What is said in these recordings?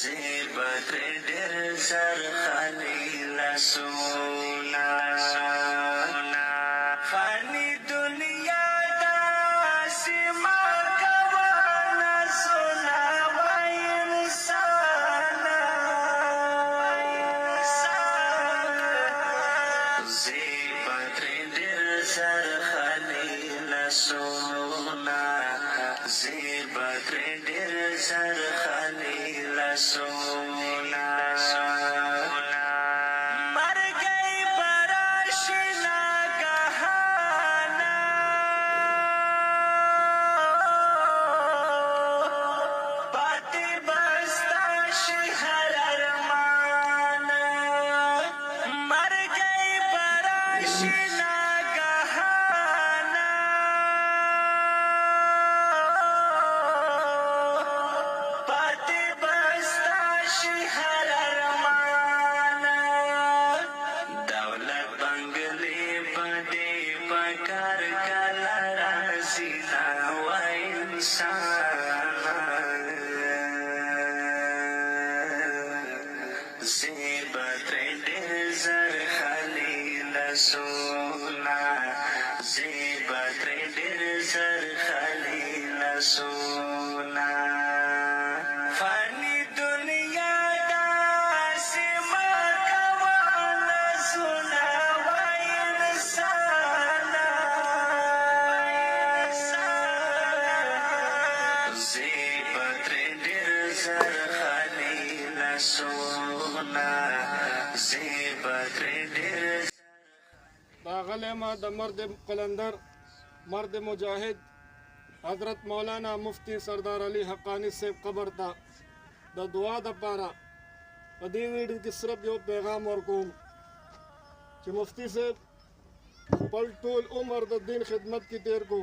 زیبت ډېر زر خلیل سولا فانی دنیا داسې ما کوه نسونه وای انسانه زیبت ډېر زر خلیل سولا زیبت ډېر زر خلیل سولا مرګی براشي ناګهانه پاتې بستا شي هر ارمان مرګی براشي زیبت ډېر زر خلیل سولا زیبت ډېر زر خلیل سولا فانی دنیا داسې ما کوه نسونه وای انسانه زیبت ډېر زر خلیل سولا زیبت ډېر راغلی ما د مرد قلندر مرد مجاهد حضرت مولانا مفتی سردار علی حقانی صاحب قبر ته د دعا دپاره په دې ویډیو کې صرف یو پیغام ورکوم چې مفتی صاحب خپل ټول عمر د دین خدمت کې تیر کو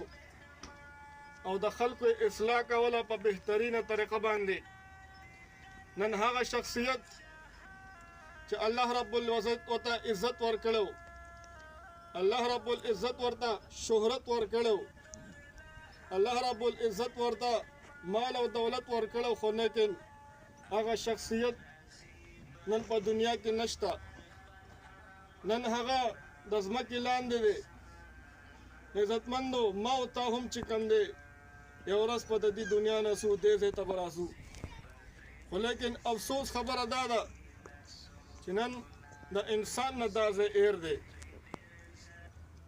او د خلکو اصلاح کوله په بهترینه طریقه باندې نن هغه شخصیت چې الله رب العزت ورته عزت ورکړو الله رب العزت ورته شهرت ورکړو الله رب العزت ورته مال او دولت ورکړو خو لیکن هغه شخصیت نن په دنیا کې نشته نن هغه د ځمکې لاندې دی عزتمندو ما او تا هم چې کوم دی یو ورځ په د دې دنیا نه ځو دې ځای ته به راځو خو لیکن افسوس خبره دا ده چې نن د انسان نه دا ځای ایر دی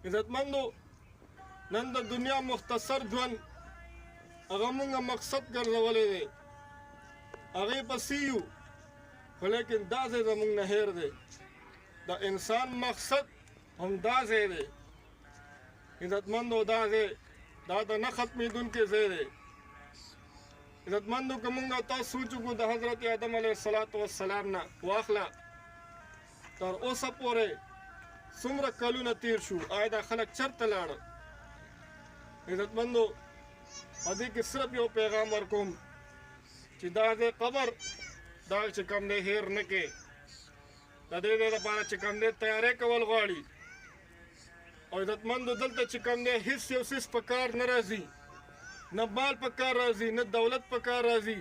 عزتمندو نن د دنیا مختصر ژوند هغه مونږ مقصد ګرځولی دی هغې پسې یو خو لیکن دا ځای زمونږ نه هیر دی د انسان مقصد هم دا ځای دی عزتمندو دا ځای دا د نه ختمېدونکی ځای دی عزتمندو که مونږ تاسو سوچ وکړو د حضرت آدم علیه السلام نه واخله تر اوسه پورې څومره کلونه تیر شو آیا دا خلک چېرته لاړل عزتمندو په دې کې صرف یو پیغام ورکوم چې دا ځای قبر دا چې کوم دی هیر نه کې د دې ځای لپاره چې کوم دی تیاری کول غواړي او عزتمندو دلته چې کوم دی هېڅ یو څیز په کار نه راځي نه مال په کار راځي نه دولت په کار راځي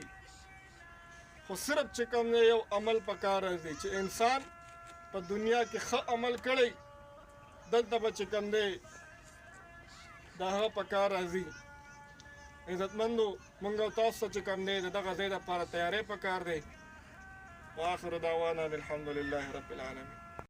خو صرف چې کوم دی یو عمل په کار راځي چې انسان په دنیا کې ښه عمل کړی دلته به چې کوم دی د هغه په کار راځي عزتمندو مونږ او تاسو چې کوم دی د دغه ځای دپاره تیاری په کار دی واخر دعوانا الحمد لله رب العالمین